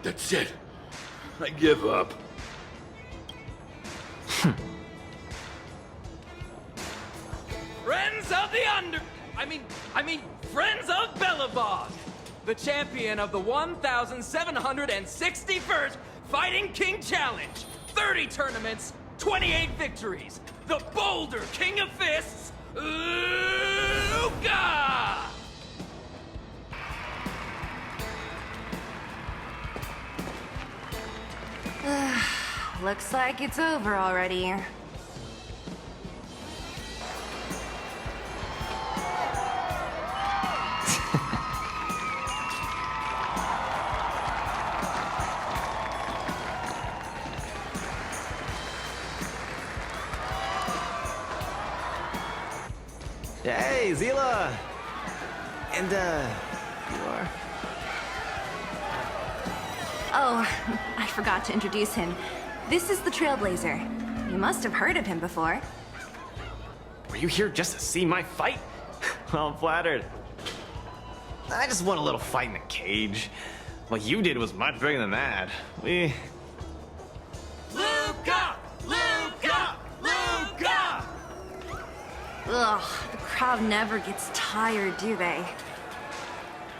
That's it. I give up. Friends of the Friends of Belobog, the champion of the 1,761st Fighting King Challenge, 30 tournaments, 28 victories, the Boulder King of Fists, Luka! Looks like it's over already. Hey, Zila! And, you are? Oh, I forgot to introduce him. This is the Trailblazer. You must have heard of him before. Were you here just to see my fight? Well, I'm flattered. I just want a little fight in the cage. What you did was much bigger than that. Luka! Luka! Luka! Ugh, the crowd never gets tired, do they?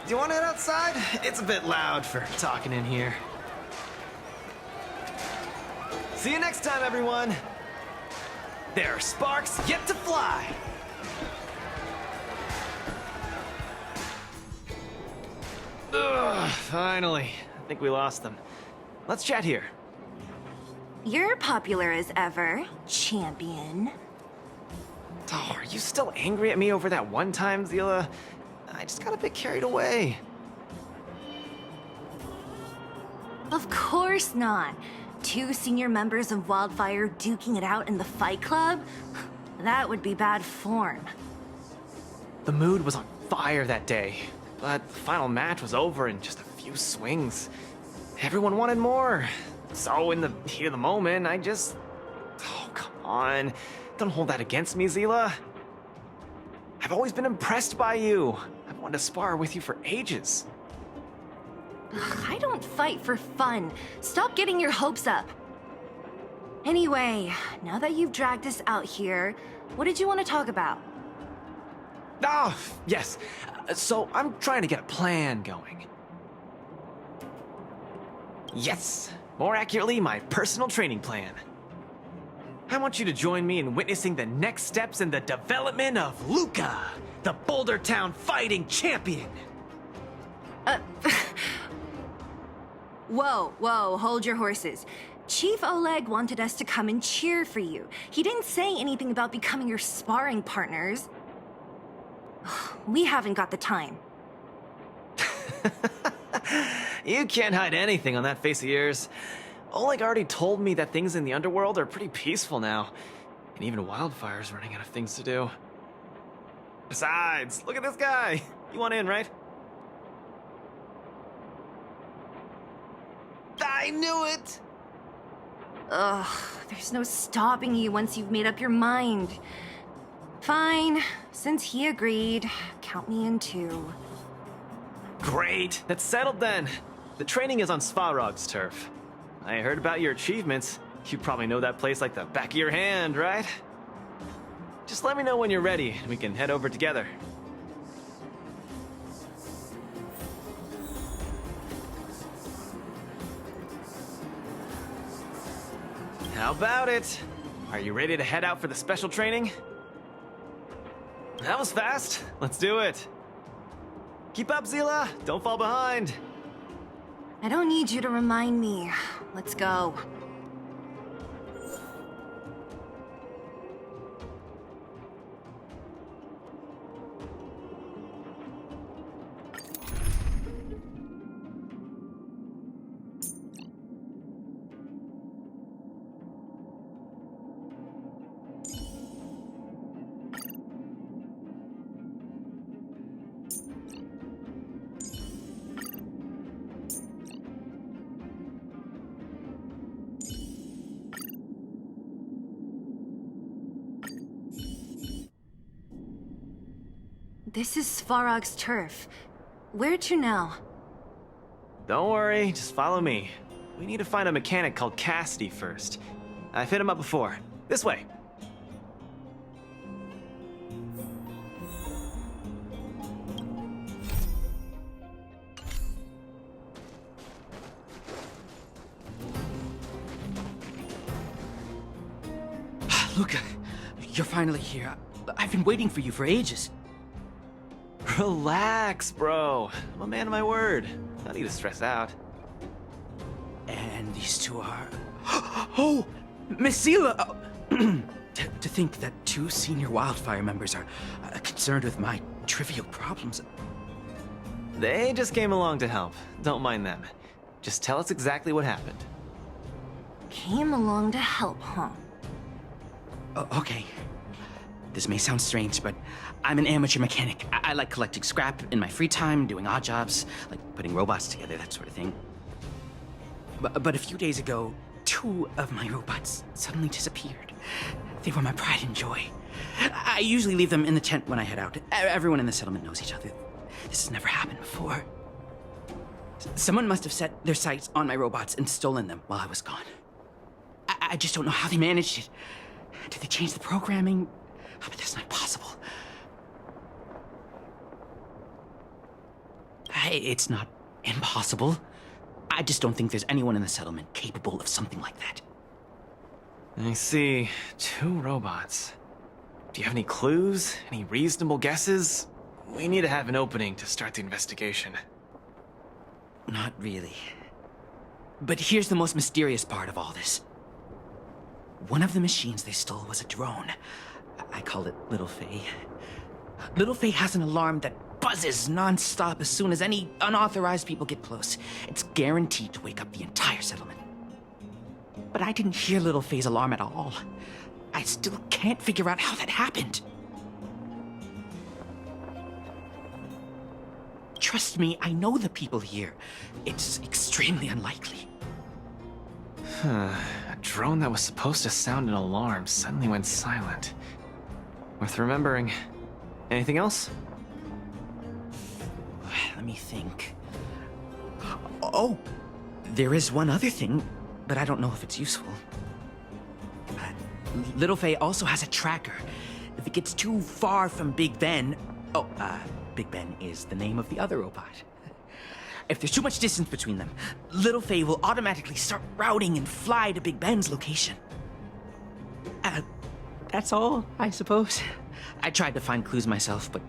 Do you want to head outside? It's a bit loud for talking in here. See you next time, everyone. There are sparks yet to fly. Ugh, finally. I think we lost them. Let's chat here. You're popular as ever, champion. Oh, are you still angry at me over that one time, Zila? I just got a bit carried away. Of course not. 2 senior members of Wildfire duking it out in the Fight Club? That would be bad form. The mood was on fire that day, but the final match was over in just a few swings. Everyone wanted more. So in the heat of the moment, I just... Oh, come on. Don't hold that against me, Zila. I've always been impressed by you. I've wanted to spar with you for ages. Ugh, I don't fight for fun. Stop getting your hopes up. Anyway, now that you've dragged us out here, what did you want to talk about? Oh, yes. So I'm trying to get a plan going. Yes. More accurately, my personal training plan. I want you to join me in witnessing the next steps in the development of Luka, the Boulder Town fighting champion. Whoa, hold your horses. Chief Oleg wanted us to come and cheer for you. He didn't say anything about becoming your sparring partners. We haven't got the time. You can't hide anything on that face of yours. Oleg already told me that things in the underworld are pretty peaceful now. And even Wildfire's running out of things to do. Besides, look at this guy. You want in, right? I knew it! Ugh, there's no stopping you once you've made up your mind. Fine, since he agreed, count me in too. Great, that's settled then. The training is on Svarog's turf. I heard about your achievements. You probably know that place like the back of your hand, right? Just let me know when you're ready, and we can head over together. How about it? Are you ready to head out for the special training? That was fast. Let's do it. Keep up, Zila. Don't fall behind. I don't need you to remind me. Let's go. This is Svarog's turf. Where to now? Don't worry, just follow me. We need to find a mechanic called Cassidy first. I've hit him up before. This way. Luka, you're finally here. I've been waiting for you for ages. Relax, bro. I'm a man of my word. No need to stress out. And these two are... Oh! Miss Zila! To think that two senior wildfire members are concerned with my trivial problems. They just came along to help. Don't mind them. Just tell us exactly what happened. Came along to help, huh? Okay. This may sound strange, but I'm an amateur mechanic. I like collecting scrap in my free time, doing odd jobs, like putting robots together, that sort of thing. But a few days ago, two of my robots suddenly disappeared. They were my pride and joy. I usually leave them in the tent when I head out. Everyone in the settlement knows each other. This has never happened before. Someone must have set their sights on my robots and stolen them while I was gone. I just don't know how they managed it. Did they change the programming? Oh, but that's not possible. Hey, it's not impossible. I just don't think there's anyone in the settlement capable of something like that. I see. Two robots. Do you have any clues? Any reasonable guesses? We need to have an opening to start the investigation. Not really. But here's the most mysterious part of all this. One of the machines they stole was a drone. I call it Little Faye. Little Faye has an alarm that buzzes non-stop as soon as any unauthorized people get close. It's guaranteed to wake up the entire settlement. But I didn't hear Little Faye's alarm at all. I still can't figure out how that happened. Trust me, I know the people here. It's extremely unlikely. A drone that was supposed to sound an alarm suddenly went silent. Worth remembering. Anything else? Let me think. Oh, there is one other thing, but I don't know if it's useful. Little Faye also has a tracker. If it gets too far from Big Ben... Big Ben is the name of the other robot. If there's too much distance between them, Little Faye will automatically start routing and fly to Big Ben's location. That's all, I suppose. I tried to find clues myself, but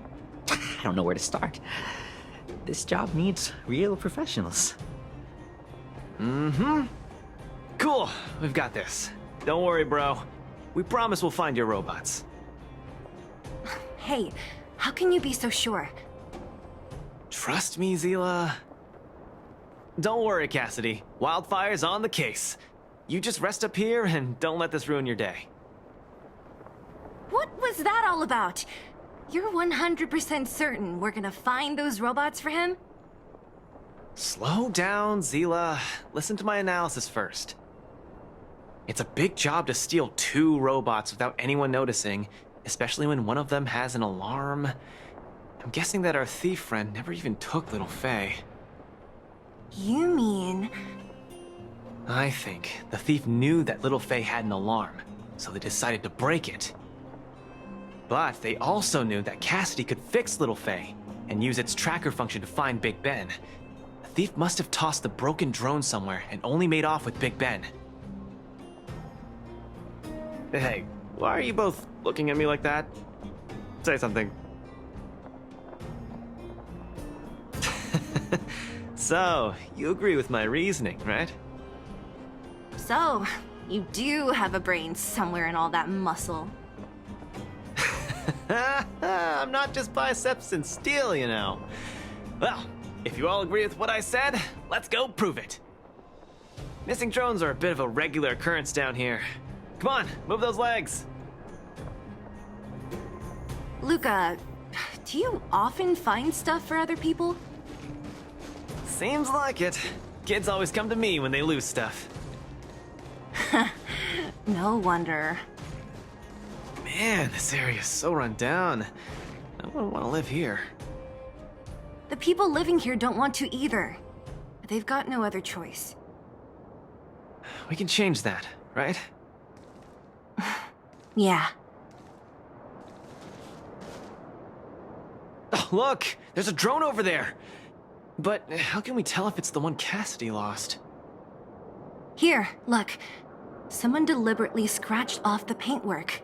I don't know where to start. This job needs real professionals. Cool. We've got this. Don't worry, bro. We promise we'll find your robots. Hey, how can you be so sure? Trust me, Zila. Don't worry, Cassidy. Wildfire's on the case. You just rest up here and don't let this ruin your day. What was that all about? You're 100% certain we're gonna find those robots for him? Slow down, Zila. Listen to my analysis first. It's a big job to steal two robots without anyone noticing, especially when one of them has an alarm. I'm guessing that our thief friend never even took Little Faye. You mean... I think the thief knew that Little Faye had an alarm, so they decided to break it. But they also knew that Cassidy could fix Little Faye and use its tracker function to find Big Ben. The thief must have tossed the broken drone somewhere and only made off with Big Ben. Hey, why are you both looking at me like that? Say something. So, you agree with my reasoning, right? So, you do have a brain somewhere in all that muscle. I'm not just biceps and steel, you know. Well, if you all agree with what I said, let's go prove it. Missing drones are a bit of a regular occurrence down here. Come on, move those legs. Luka, do you often find stuff for other people? Seems like it. Kids always come to me when they lose stuff. No wonder. Man, this area is so run down. I wouldn't want to live here. The people living here don't want to either. They've got no other choice. We can change that, right? Yeah. Oh, look! There's a drone over there! But how can we tell if it's the one Cassidy lost? Here, look. Someone deliberately scratched off the paintwork.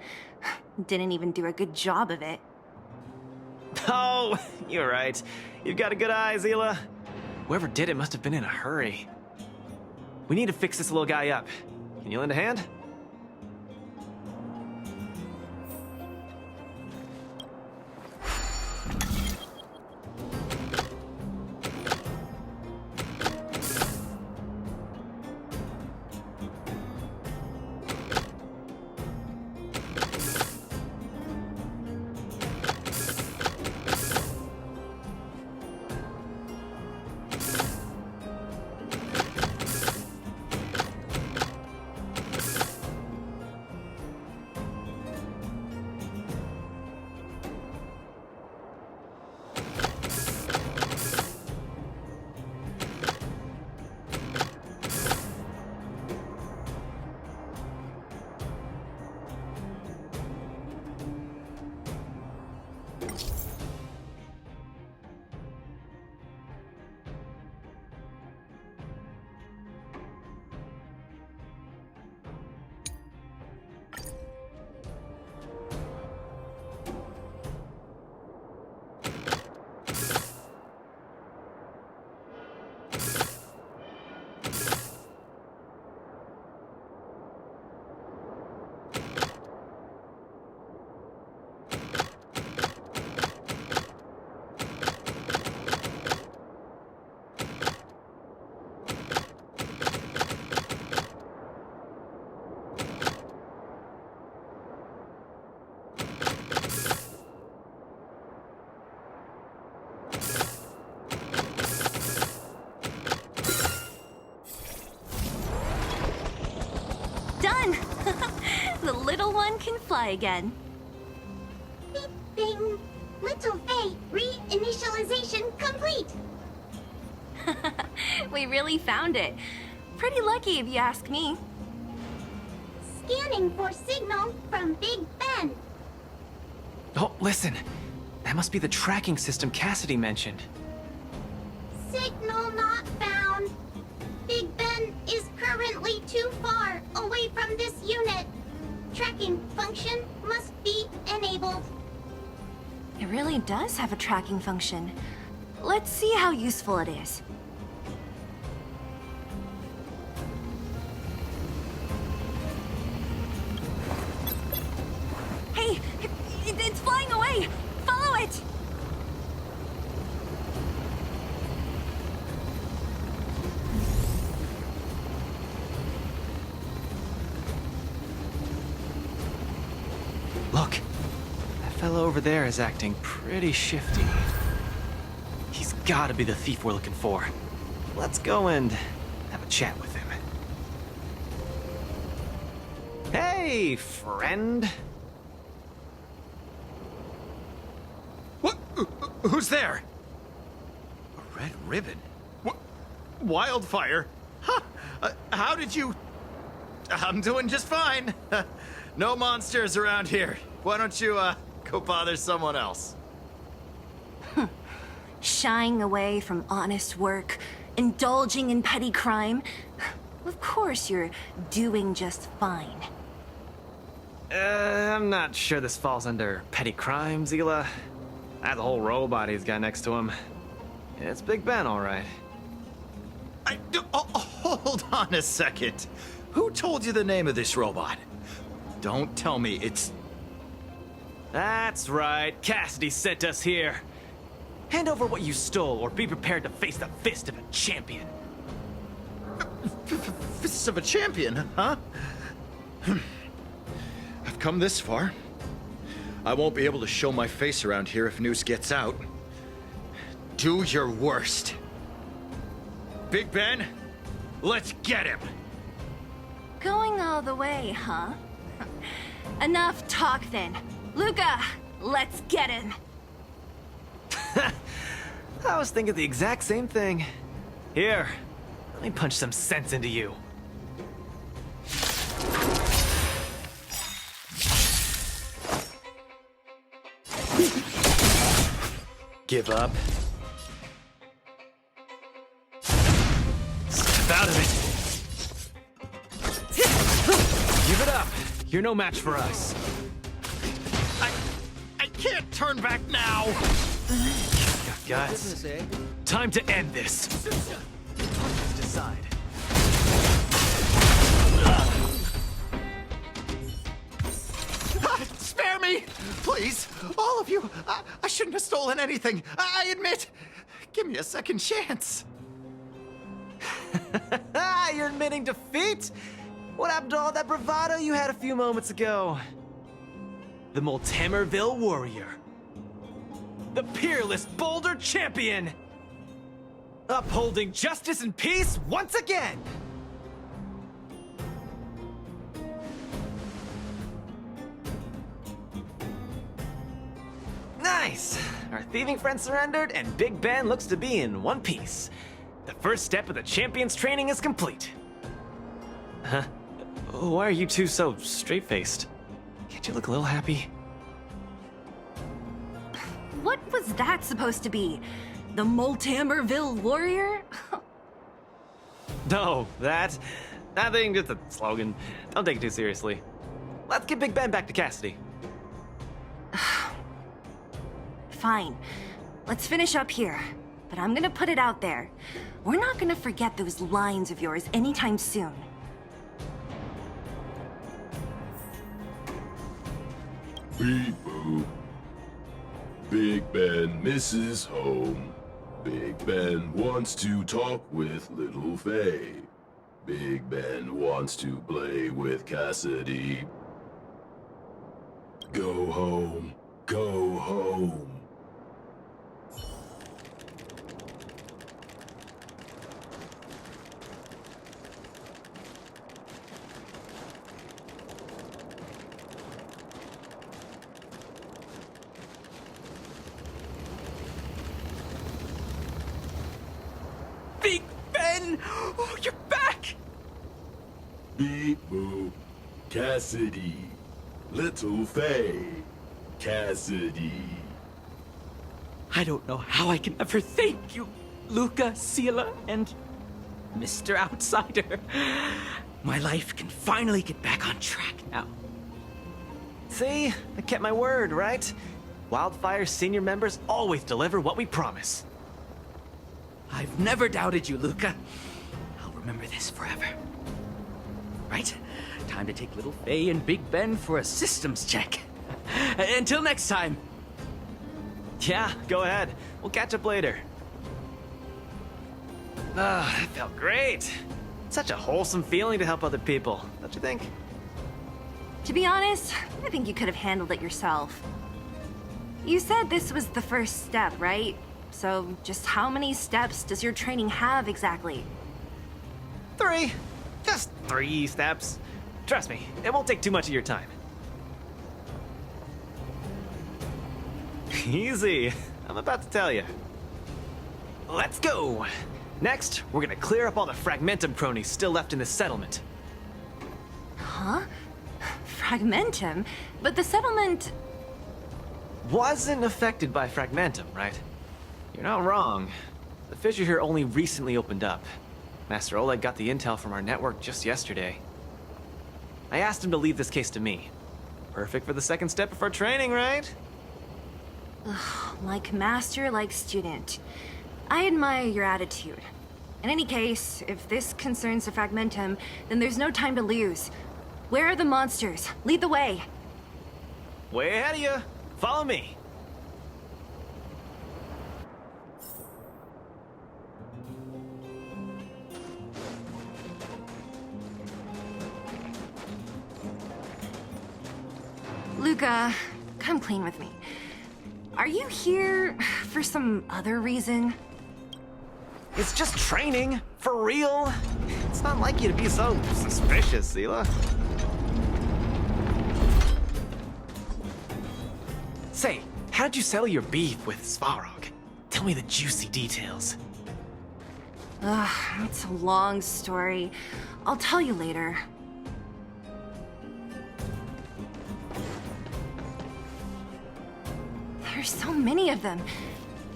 Didn't even do a good job of it. Oh, you're right. You've got a good eye, Zila. Whoever did it must have been in a hurry. We need to fix this little guy up. Can you lend a hand? Done! The little one can fly again. Beep, bing. Little Faye, reinitialization complete. We really found it. Pretty lucky if you ask me. Scanning for signal from Big Ben. Oh, listen. That must be the tracking system Cassidy mentioned. Signal not found. Big Ben is currently too far away from this unit. Tracking function must be enabled. It really does have a tracking function. Let's see how useful it is. Hey! It's flying away! Follow it! Look, that fellow over there is acting pretty shifty. He's gotta be the thief we're looking for. Let's go and have a chat with him. Hey, friend. What? Who's there? A red ribbon? What? Wildfire? Huh? How did you... I'm doing just fine. No monsters around here. Why don't you, go bother someone else? Shying away from honest work, indulging in petty crime. Of course you're doing just fine. I'm not sure this falls under petty crime, Zila. That whole robot he's got next to him. It's Big Ben, all right. Hold on a second. Who told you the name of this robot? Don't tell me it's... That's right. Cassidy sent us here. Hand over what you stole, or be prepared to face the fist of a champion. Fists of a champion, huh? I've come this far. I won't be able to show my face around here if news gets out. Do your worst. Big Ben, let's get him! Going all the way, huh? Enough talk then. Luka, let's get him. I was thinking the exact same thing. Here, Let me punch some sense into you. Give up. Step out of it. Give it up. You're no match for us. I can't turn back now. Got guts. Time to end this. Let's decide. Spare me! Please, all of you. I shouldn't have stolen anything. I admit. Give me a second chance. You're admitting defeat? What happened to all that bravado you had a few moments ago? The Multamerville Warrior. The peerless Boulder Champion! Upholding justice and peace once again! Nice! Our thieving friend surrendered, and Big Ben looks to be in one piece. The first step of the champion's training is complete. Huh? Why are you two so straight-faced? Can't you look a little happy? What was that supposed to be? The Multamerville Warrior? No, that thing just a slogan. Don't take it too seriously. Let's get Big Ben back to Cassidy. Fine. Let's finish up here. But I'm gonna put it out there. We're not gonna forget those lines of yours anytime soon. Beep boop. Big Ben misses home. Big Ben wants to talk with Little Faye. Big Ben wants to play with Cassidy. Go home. Go home. Big Ben! Oh, you're back! Beep boop. Cassidy. Little Faye. Cassidy. I don't know how I can ever thank you, Luka, Sela, and Mr. Outsider. My life can finally get back on track now. See? I kept my word, right? Wildfire's senior members always deliver what we promise. I've never doubted you, Luka. I'll remember this forever. Right? Time to take Little Faye and Big Ben for a systems check. Until next time. Yeah, go ahead. We'll catch up later. Ah, that felt great. Such a wholesome feeling to help other people, don't you think? To be honest, I think you could have handled it yourself. You said this was the first step, right? So just how many steps does your training have exactly? 3. Just 3 steps. Trust me, it won't take too much of your time. Easy. I'm about to tell you. Let's go! Next, we're gonna clear up all the Fragmentum cronies still left in this settlement. Huh? Fragmentum? But the settlement... Wasn't affected by Fragmentum, right? You're not wrong. The fissure here only recently opened up. Master Oleg got the intel from our network just yesterday. I asked him to leave this case to me. Perfect for the second step of our training, right? Like master, like student. I admire your attitude. In any case, if this concerns the Fragmentum, then there's no time to lose. Where are the monsters? Lead the way. Way ahead of you. Follow me. Luka, come clean with me. Are you here for some other reason? It's just training, for real. It's not like you to be so suspicious, Sela. Say, how'd you settle your beef with Svarog? Tell me the juicy details. Ugh, it's a long story. I'll tell you later. There's so many of them.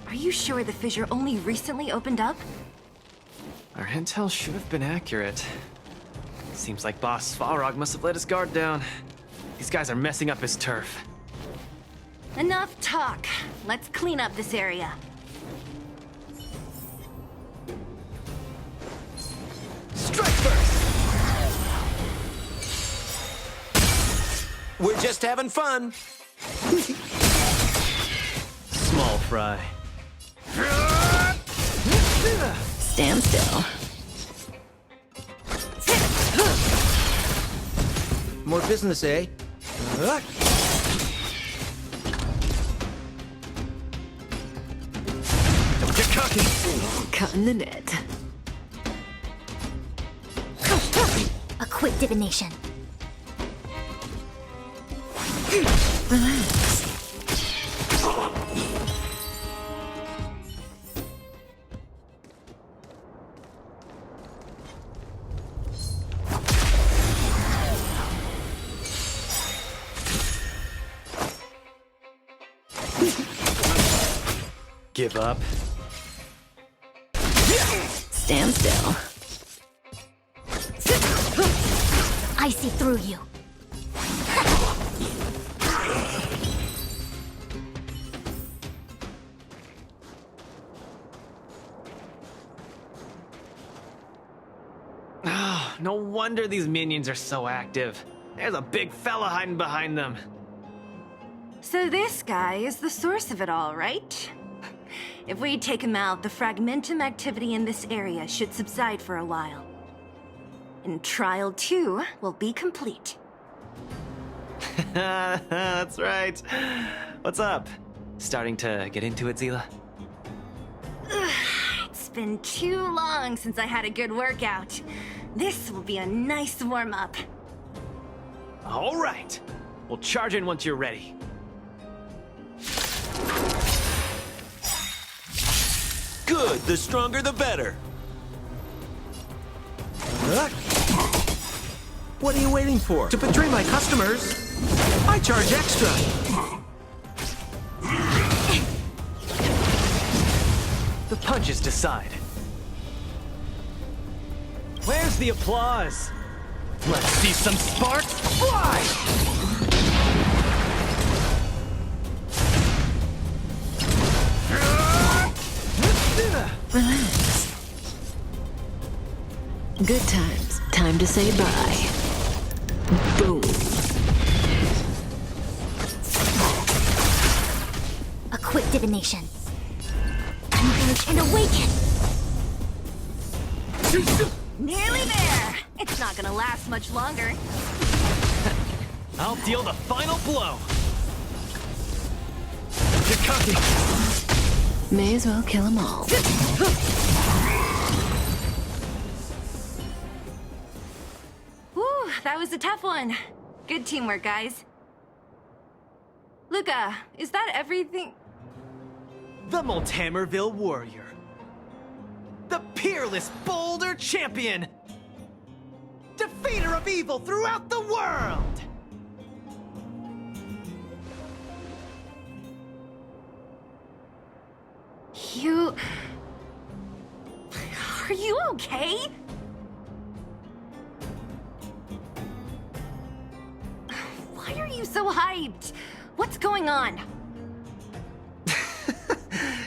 Are you sure the fissure only recently opened up? Our intel should have been accurate. Seems like Boss Svarog must have let his guard down. These guys are messing up his turf. Enough talk. Let's clean up this area. Strike first! We're just having fun. Small fry. Stand still. More business, eh? Don't get cocky! Cutting the net. A quick divination. Relax. Give up. Stand still. I see through you. Ah, no wonder these minions are so active. There's a big fella hiding behind them. So this guy is the source of it all, right? If we take him out, the fragmentum activity in this area should subside for a while. And Trial 2 will be complete. That's right. What's up? Starting to get into it, Zila? It's been too long since I had a good workout. This will be a nice warm-up. All right. We'll charge in once you're ready. Good, the stronger the better. What are you waiting for? To betray my customers, I charge extra. The punches decide. Where's the applause? Let's see some sparks fly! Relax. Good times. Time to say bye. Boom. A quick divination. Converge and awaken. Nearly there! It's not gonna last much longer. I'll deal the final blow. Get cocky. May as well kill them all. Whew, that was a tough one. Good teamwork, guys. Luka, is that everything? The Multamerville Warrior. The peerless Boulder Champion. Defeater of evil throughout the world. You... Are you okay? Why are you so hyped? What's going on?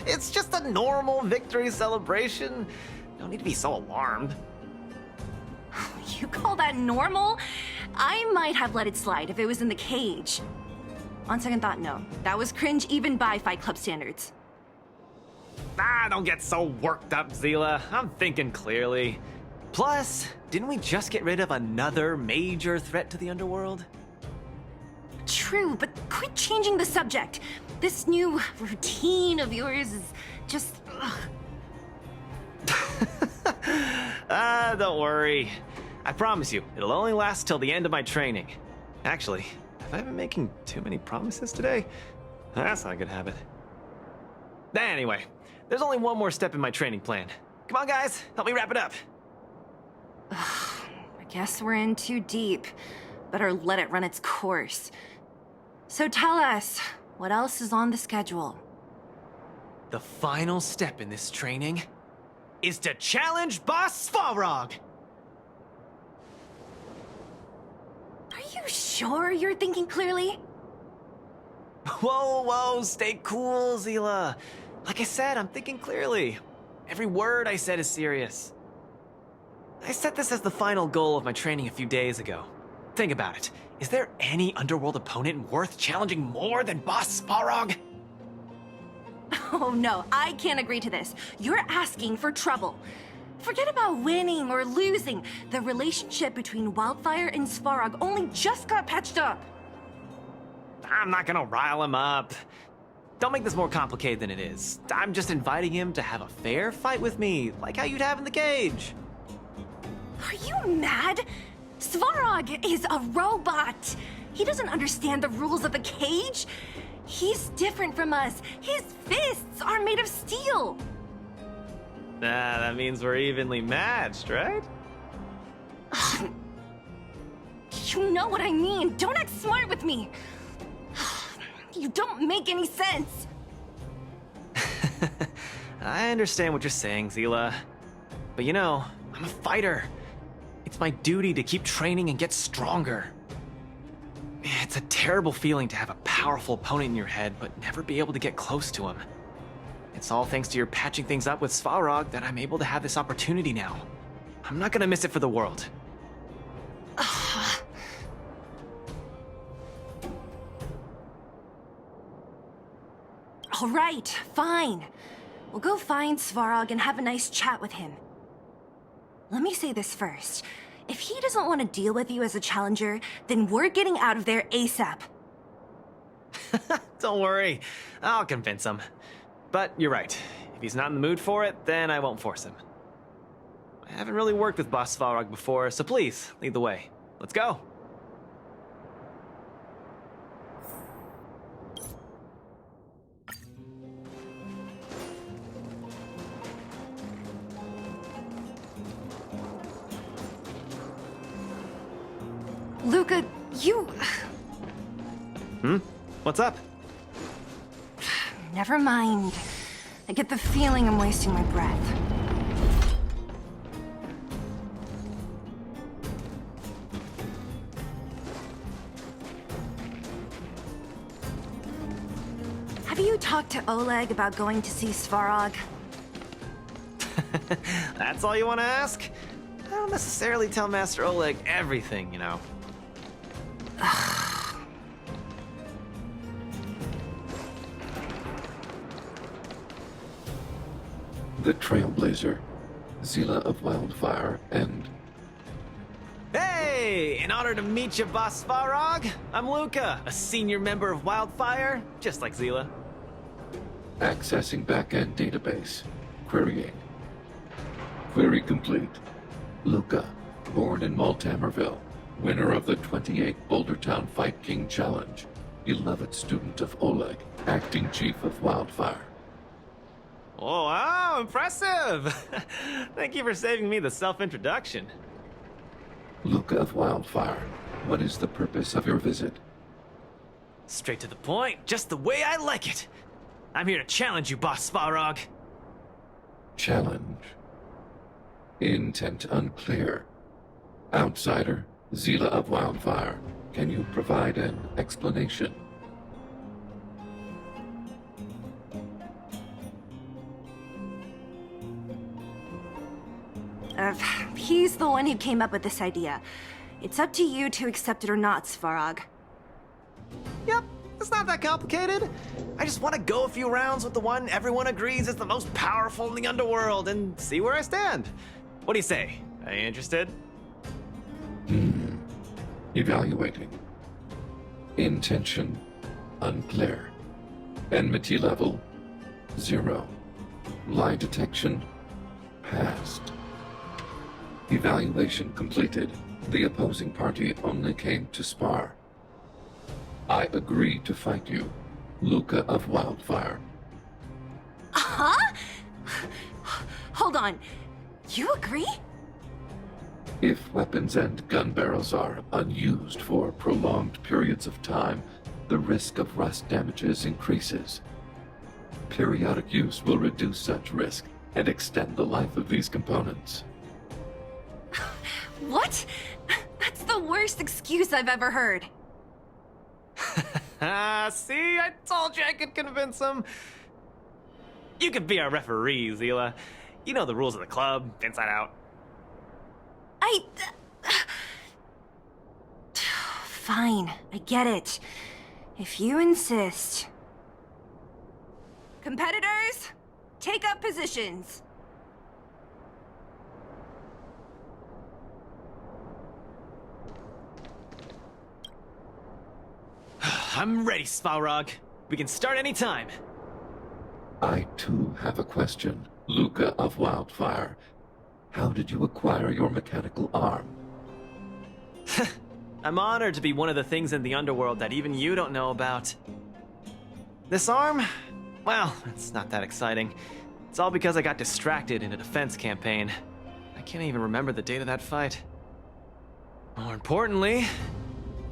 It's just a normal victory celebration. No need to be so alarmed. You call that normal? I might have let it slide if it was in the cage. On second thought, no. That was cringe even by Fight Club standards. Don't get so worked up, Zila. I'm thinking clearly. Plus, didn't we just get rid of another major threat to the underworld? True, but quit changing the subject. This new routine of yours is just... Don't worry. I promise you, it'll only last till the end of my training. Actually, have I been making too many promises today? That's not a good habit. Anyway, there's only one more step in my training plan. Come on, guys. Help me wrap it up. I guess we're in too deep. Better let it run its course. So tell us, what else is on the schedule? The final step in this training is to challenge Boss Svarog. Are you sure you're thinking clearly? Whoa, stay cool, Zila. Like I said, I'm thinking clearly. Every word I said is serious. I set this as the final goal of my training a few days ago. Think about it. Is there any underworld opponent worth challenging more than Boss Svarog? Oh no, I can't agree to this. You're asking for trouble. Forget about winning or losing. The relationship between Wildfire and Svarog only just got patched up. I'm not gonna rile him up. Don't make this more complicated than it is. I'm just inviting him to have a fair fight with me, like how you'd have in the cage. Are you mad? Svarog is a robot. He doesn't understand the rules of the cage. He's different from us. His fists are made of steel. That means we're evenly matched, right? You know what I mean. Don't act smart with me. You don't make any sense. I understand what you're saying, Zila. But you know, I'm a fighter. It's my duty to keep training and get stronger. It's a terrible feeling to have a powerful opponent in your head, but never be able to get close to him. It's all thanks to your patching things up with Svarog that I'm able to have this opportunity now. I'm not gonna miss it for the world. All right, fine. We'll go find Svarog and have a nice chat with him. Let me say this first. If he doesn't want to deal with you as a challenger, then we're getting out of there ASAP. Don't worry, I'll convince him. But you're right. If he's not in the mood for it, then I won't force him. I haven't really worked with Boss Svarog before, so please, lead the way. Let's go. Luka, you... What's up? Never mind. I get the feeling I'm wasting my breath. Have you talked to Oleg about going to see Svarog? That's all you want to ask? I don't necessarily tell Master Oleg everything, you know. The Trailblazer, Zila of Wildfire, and... Hey! In honor to meet you, Boss Svarog, I'm Luka, a senior member of Wildfire, just like Zila. Accessing backend database. Querying. Query complete. Luka, born in Maltamerville, winner of the 28th Bouldertown Fight King Challenge, beloved student of Oleg, acting chief of Wildfire. Oh, wow, impressive! Thank you for saving me the self-introduction. Luka of Wildfire, what is the purpose of your visit? Straight to the point, just the way I like it. I'm here to challenge you, Boss Svarog. Challenge. Intent unclear. Outsider, Zila of Wildfire, can you provide an explanation? He's the one who came up with this idea. It's up to you to accept it or not, Svarog. Yep, it's not that complicated. I just want to go a few rounds with the one everyone agrees is the most powerful in the underworld and see where I stand. What do you say? Are you interested? Evaluating. Intention unclear. Enmity level 0. Lie detection passed. Evaluation completed. The opposing party only came to spar. I agree to fight you, Luka of Wildfire. Huh? hold on. You agree? If weapons and gun barrels are unused for prolonged periods of time, the risk of rust damages increases. Periodic use will reduce such risk and extend the life of these components. What? That's the worst excuse I've ever heard. See, I told you I could convince him. You could be our referee, Zila. You know the rules of the club, inside out. Fine, I get it. If you insist. Competitors, take up positions. I'm ready, Svarog. We can start anytime. I too have a question. Luka of Wildfire. How did you acquire your mechanical arm? I'm honored to be one of the things in the underworld that even you don't know about. This arm? Well, it's not that exciting. It's all because I got distracted in a defense campaign. I can't even remember the date of that fight. More importantly,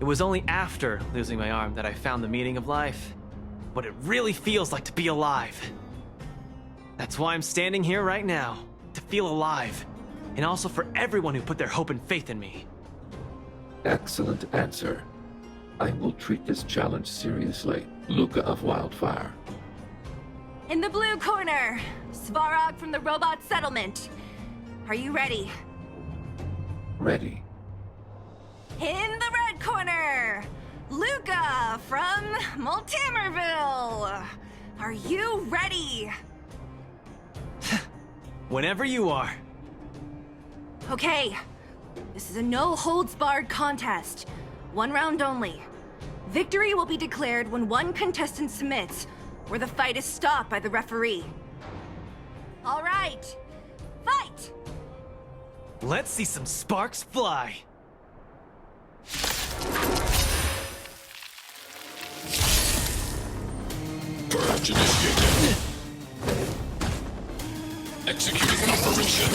it was only after losing my arm that I found the meaning of life. What it really feels like to be alive. That's why I'm standing here right now, to feel alive. And also for everyone who put their hope and faith in me. Excellent answer. I will treat this challenge seriously, Luka of Wildfire. In the blue corner, Svarog from the robot settlement. Are you ready? Ready. In the red corner, Luka from Multimerville. Are you ready? Whenever you are. Okay, this is a no-holds-barred contest. 1 round only. Victory will be declared when one contestant submits, or the fight is stopped by the referee. All right, fight! Let's see some sparks fly. Purge initiated. Executing operation.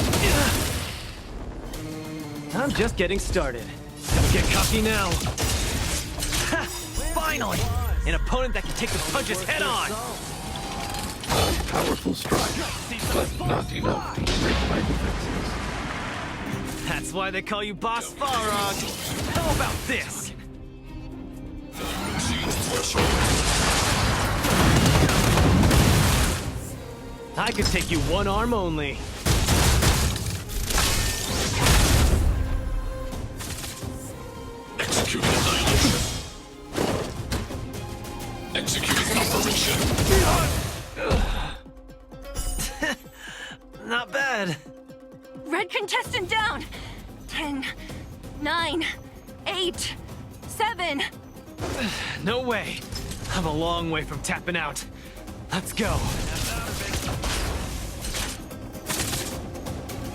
I'm just getting started. Don't get cocky now. Ha! Finally! An opponent that can take the punches head on! A powerful strike, but not enough to break my defenses. That's why they call you Boss Falrog. How about this? I could take you one arm only. Executing annihilation. Executing operation. Not bad. Red contestant down. 10, 9, 8, 7. No way. I'm a long way from tapping out. Let's go.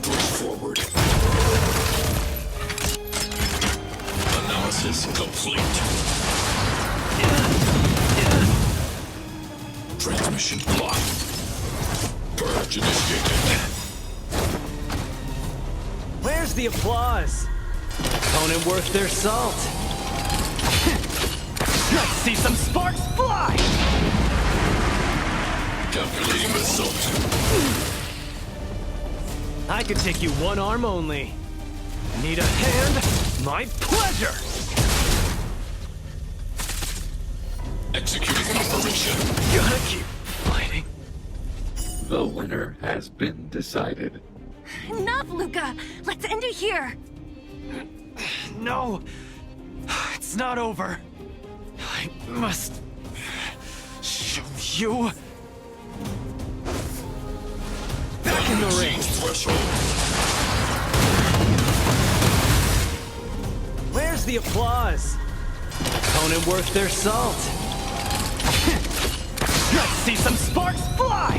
Push forward. Analysis complete. Transmission blocked. Purge initiated. Where's the applause? Opponent worth their salt. Let's see some sparks fly! Calculating result. I could take you one arm only. Need a hand? My pleasure! Executing operation. Gotta keep fighting. The winner has been decided. Enough, Luka! Let's end it here! No! It's not over. I must show you. Back in the ring. Threshold. Where's the applause? Opponent worth their salt. Let's see some sparks fly!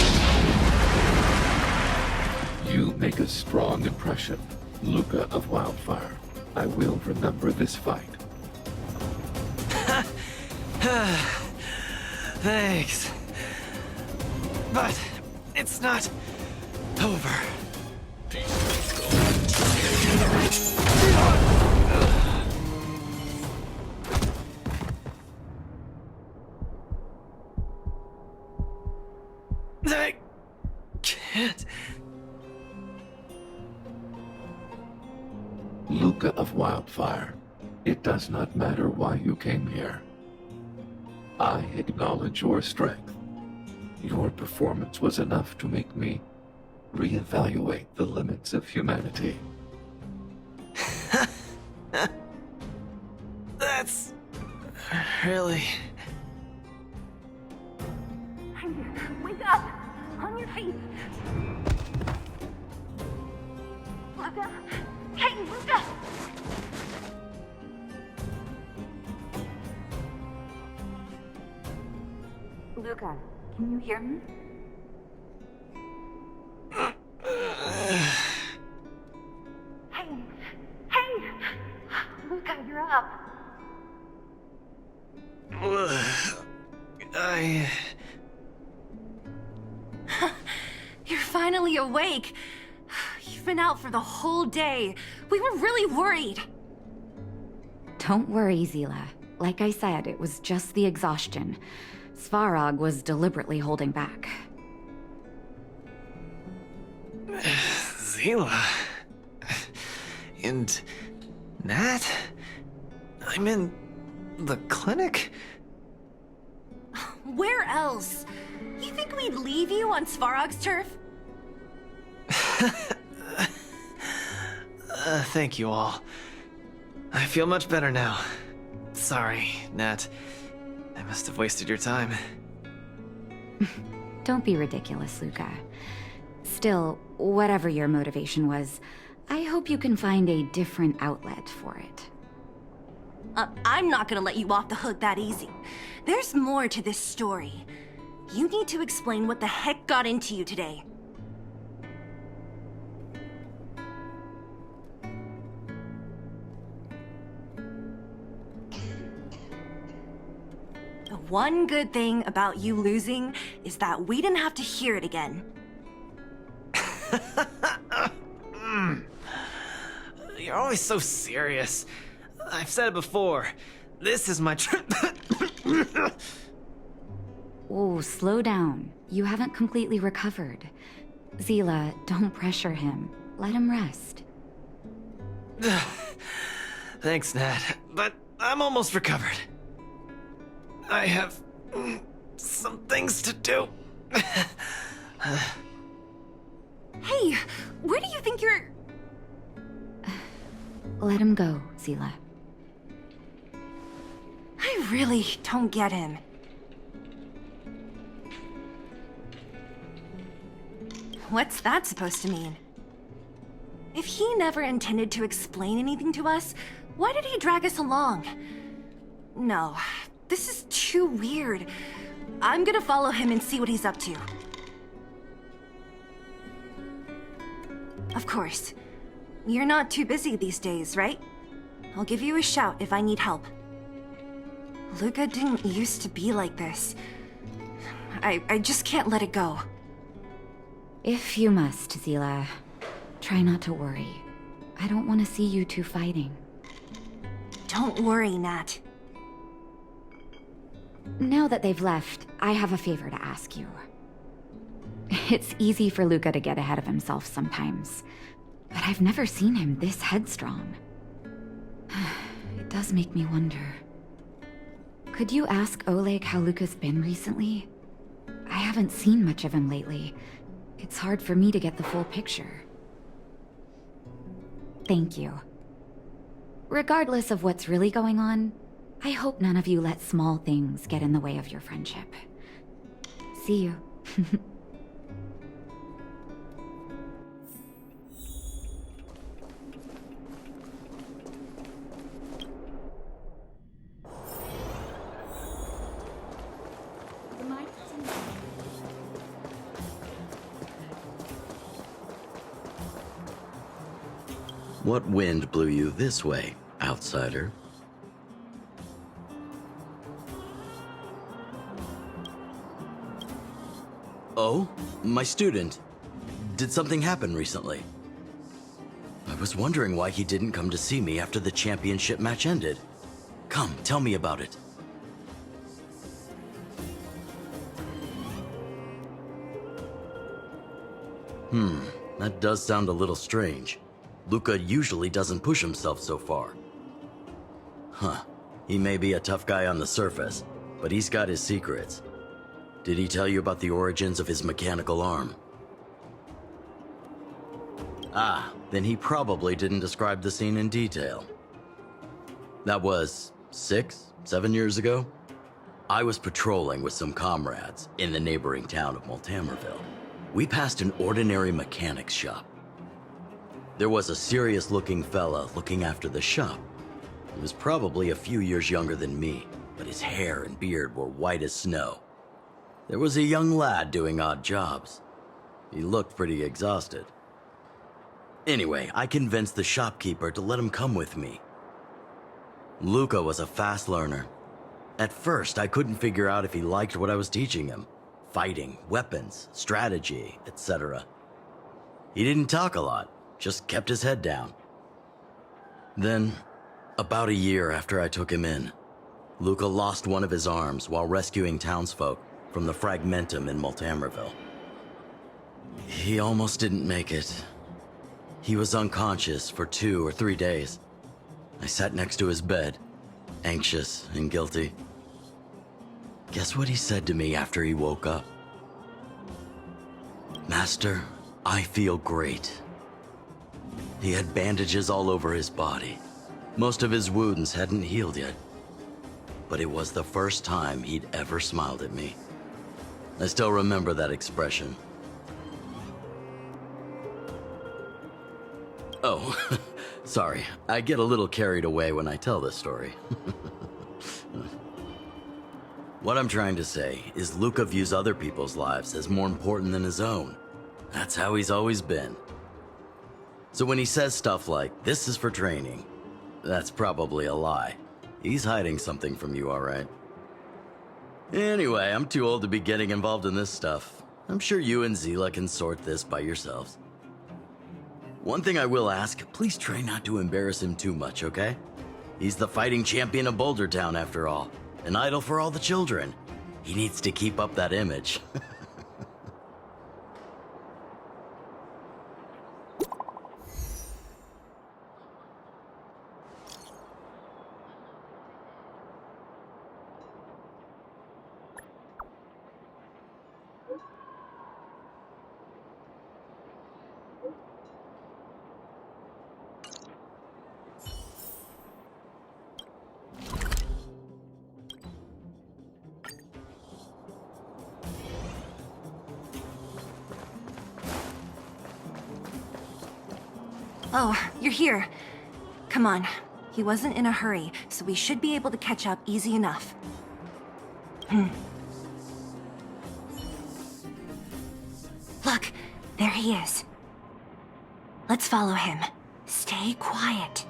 You make a strong impression, Luka of Wildfire. I will remember this fight. Thanks. But it's not over. Luka of Wildfire, it does not matter why you came here. I acknowledge your strength. Your performance was enough to make me reevaluate the limits of humanity. That's really... Wake up! On your feet! Luka? Hey, Luka! Luka, can you hear me? Hey! Luka, you're up. You're finally awake. You've been out for the whole day. We were really worried. Don't worry, Zila. Like I said, it was just the exhaustion. Svarog was deliberately holding back. Zila... And... Nat? I'm in... the clinic? Where else? You think we'd leave you on Svarog's turf? Thank you all. I feel much better now. Sorry, Nat. I must have wasted your time. Don't be ridiculous, Luka. Still, whatever your motivation was, I hope you can find a different outlet for it. I'm not gonna let you off the hook that easy. There's more to this story. You need to explain what the heck got into you today. The one good thing about you losing is that we didn't have to hear it again. You're always so serious. I've said it before. This is my trip. Oh, slow down. You haven't completely recovered. Zila, don't pressure him. Let him rest. Thanks, Nat, but I'm almost recovered. I have some things to do. Hey, where do you think you're... Let him go, Zila. I really don't get him. What's that supposed to mean? If he never intended to explain anything to us, why did he drag us along? No, this is too weird. I'm gonna follow him and see what he's up to. Of course. You're not too busy these days, right? I'll give you a shout if I need help. Luka didn't used to be like this. I just can't let it go. If you must, Zila, try not to worry. I don't want to see you two fighting. Don't worry, Nat. Now that they've left, I have a favor to ask you. It's easy for Luka to get ahead of himself sometimes, but I've never seen him this headstrong. It does make me wonder. Could you ask Oleg how Luka's been recently? I haven't seen much of him lately. It's hard for me to get the full picture. Thank you. Regardless of what's really going on, I hope none of you let small things get in the way of your friendship. See you. What wind blew you this way, outsider? Oh, my student. Did something happen recently? I was wondering why he didn't come to see me after the championship match ended. Come, tell me about it. That does sound a little strange. Luka usually doesn't push himself so far. Huh. He may be a tough guy on the surface, but he's got his secrets. Did he tell you about the origins of his mechanical arm? Ah, then he probably didn't describe the scene in detail. That was 6, 7 years ago. I was patrolling with some comrades in the neighboring town of Multamerville. We passed an ordinary mechanic's shop. There was a serious-looking fella looking after the shop. He was probably a few years younger than me, but his hair and beard were white as snow. There was a young lad doing odd jobs. He looked pretty exhausted. Anyway, I convinced the shopkeeper to let him come with me. Luka was a fast learner. At first, I couldn't figure out if he liked what I was teaching him. Fighting, weapons, strategy, etc. He didn't talk a lot, just kept his head down. Then, about a year after I took him in, Luka lost one of his arms while rescuing townsfolk from the Fragmentum in Multamerville. He almost didn't make it. He was unconscious for 2 or 3 days. I sat next to his bed, anxious and guilty. Guess what he said to me after he woke up? "Master, I feel great." He had bandages all over his body. Most of his wounds hadn't healed yet. But it was the first time he'd ever smiled at me. I still remember that expression. Oh, sorry. I get a little carried away when I tell this story. What I'm trying to say is Luka views other people's lives as more important than his own. That's how he's always been. So when he says stuff like, "This is for training," that's probably a lie. He's hiding something from you, all right? Anyway, I'm too old to be getting involved in this stuff. I'm sure you and Zila can sort this by yourselves. One thing I will ask, please try not to embarrass him too much, okay? He's the fighting champion of Boulder Town, after all. An idol for all the children. He needs to keep up that image. Oh, you're here. Come on. He wasn't in a hurry, so we should be able to catch up easy enough. Look, there he is. Let's follow him. Stay quiet.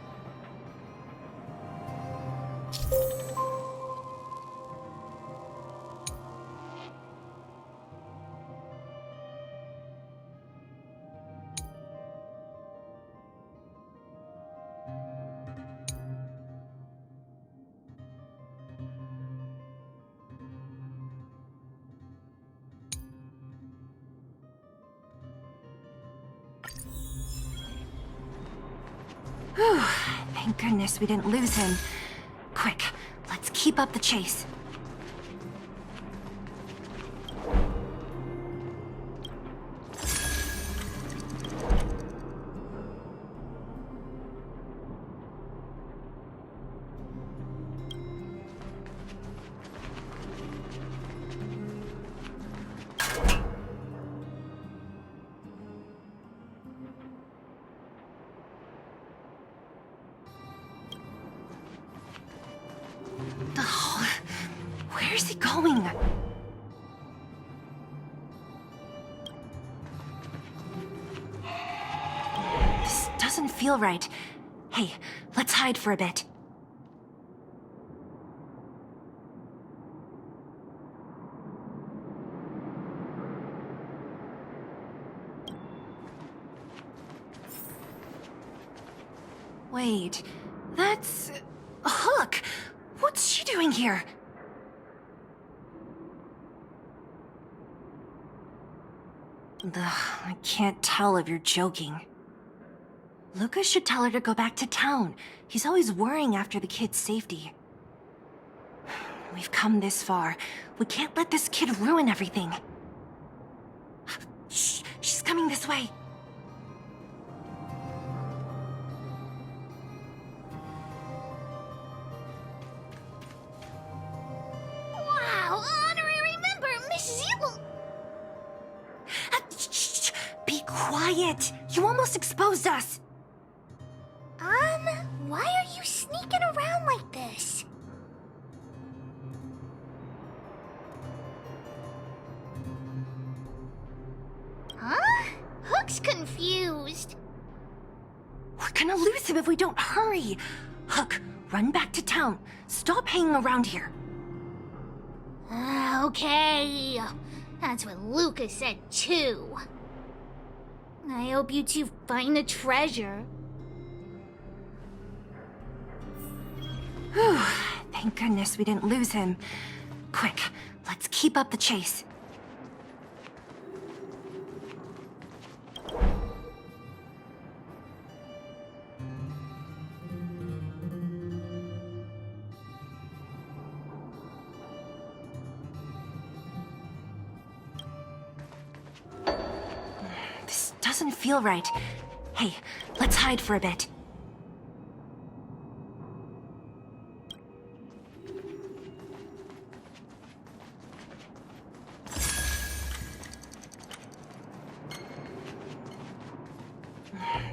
Whew, thank goodness we didn't lose him. Quick, let's keep up the chase. Where's he going? This doesn't feel right. Hey, let's hide for a bit. Wait, that's... Hook! What's she doing here? I can't tell if you're joking. Luka should tell her to go back to town. He's always worrying after the kid's safety. We've come this far. We can't let this kid ruin everything. Shh, she's coming this way. Wow, honorary member, Miss Zibble. Shh, be quiet. You almost exposed us. Why are you sneaking around like this? Huh? Hook's confused. We're gonna lose him if we don't hurry. Hook, run back to town. Stop hanging around here. Okay. That's what Luka said too. I hope you two find the treasure. Whew, thank goodness we didn't lose him. Quick, let's keep up the chase. This doesn't feel right. Hey, let's hide for a bit.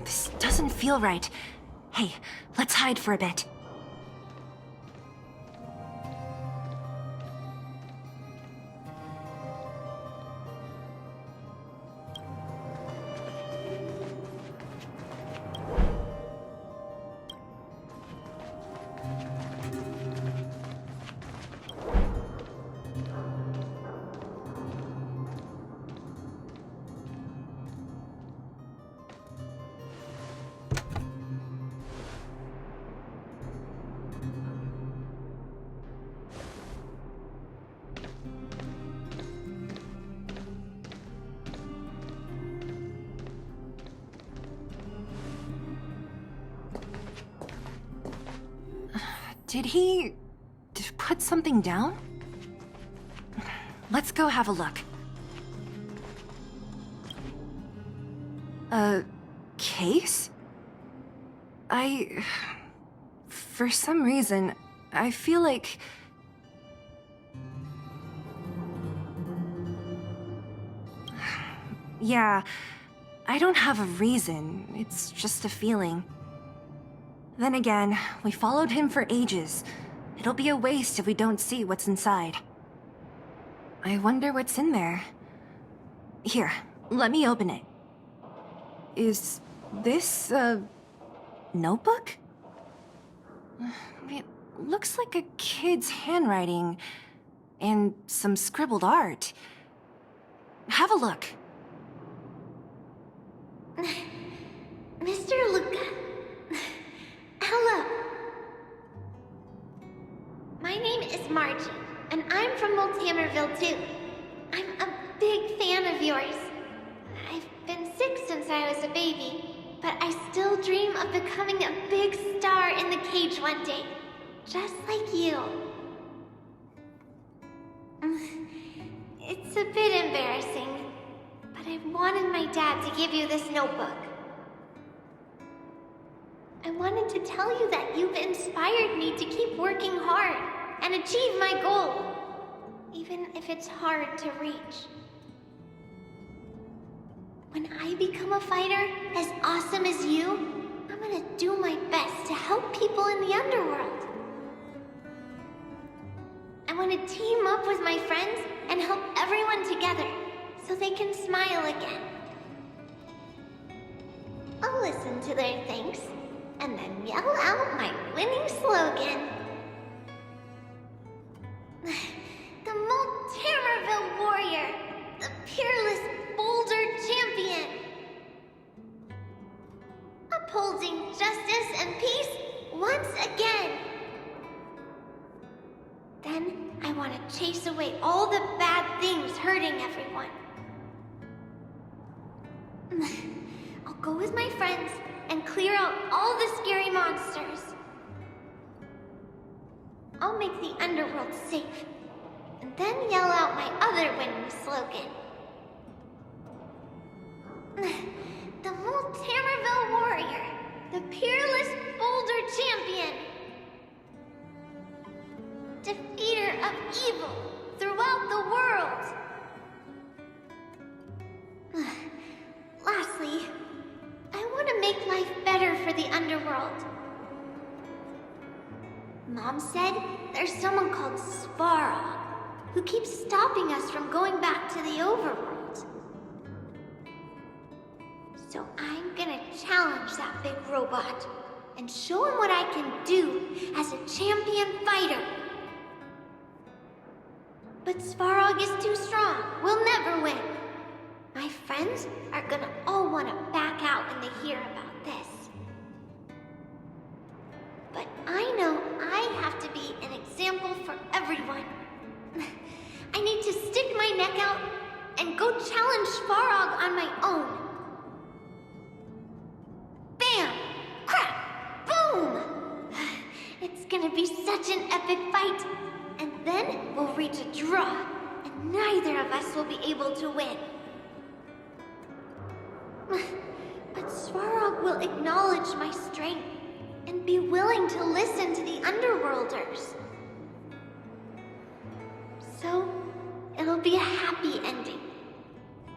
This doesn't feel right. Hey, let's hide for a bit. Did he put something down? Let's go have a look. A case? For some reason, I feel like... Yeah, I don't have a reason. It's just a feeling. Then again, we followed him for ages. It'll be a waste if we don't see what's inside. I wonder what's in there. Here, let me open it. Is this a notebook? It looks like a kid's handwriting and some scribbled art. Have a look. Mr. Luka. Hello. My name is Margie, and I'm from Multamerville too. I'm a big fan of yours. I've been sick since I was a baby, but I still dream of becoming a big star in the cage one day, just like you. It's a bit embarrassing, but I wanted my dad to give you this notebook. I wanted to tell you that you've inspired me to keep working hard and achieve my goal, even if it's hard to reach. When I become a fighter as awesome as you, I'm gonna do my best to help people in the underworld. I want to team up with my friends and help everyone together so they can smile again. I'll listen to their thanks and then yell out my winning slogan. The Multamerville Warrior, the peerless Boulder Champion. Upholding justice and peace once again. Then I want to chase away all the bad things hurting everyone. I'll go with my friends and and clear out all the scary monsters. I'll make the underworld safe, and then yell out my other winning slogan. The Multamerville Warrior, the peerless boulder champion, defeater of evil throughout the world. Lastly, I want to make life better for the underworld. Mom said there's someone called Svarog who keeps stopping us from going back to the overworld. So I'm gonna challenge that big robot and show him what I can do as a champion fighter. But Svarog is too strong. We'll never win. My friends are gonna all want to back out when they hear about this. But I know I have to be an example for everyone. I need to stick my neck out and go challenge Svarog on my own. Bam! Crap! Boom! It's gonna be such an epic fight. And then we'll reach a draw, and neither of us will be able to win. But Svarog will acknowledge my strength and be willing to listen to the Underworlders. So, it'll be a happy ending.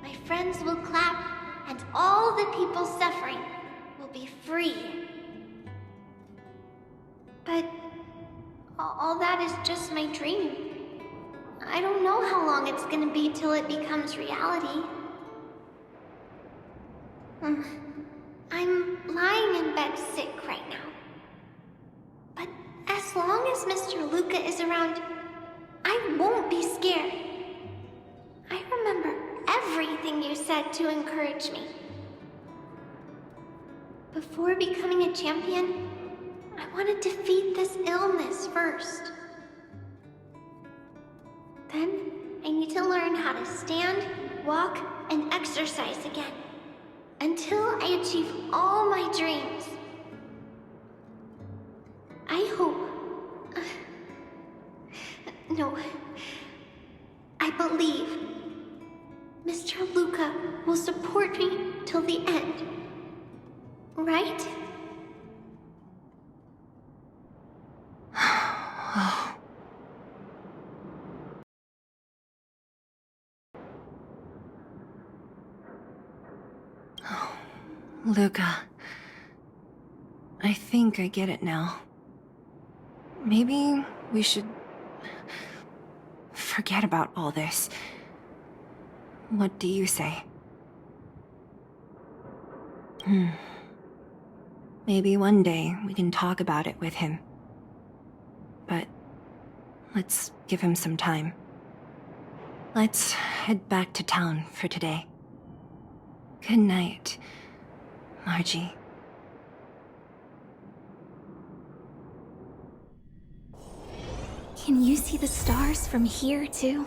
My friends will clap, and all the people suffering will be free. But all that is just my dream. I don't know how long it's gonna be till it becomes reality. I'm lying in bed sick right now. But as long as Mr. Luka is around, I won't be scared. I remember everything you said to encourage me. Before becoming a champion, I want to defeat this illness first. Then, I need to learn how to stand, walk, and exercise again. Until I achieve all my dreams. I hope... No. I believe Mr. Luka will support me till the end. Right? Luka, I think I get it now. Maybe we should forget about all this. What do you say? Maybe one day we can talk about it with him. But let's give him some time. Let's head back to town for today. Good night, Margie. Can you see the stars from here, too?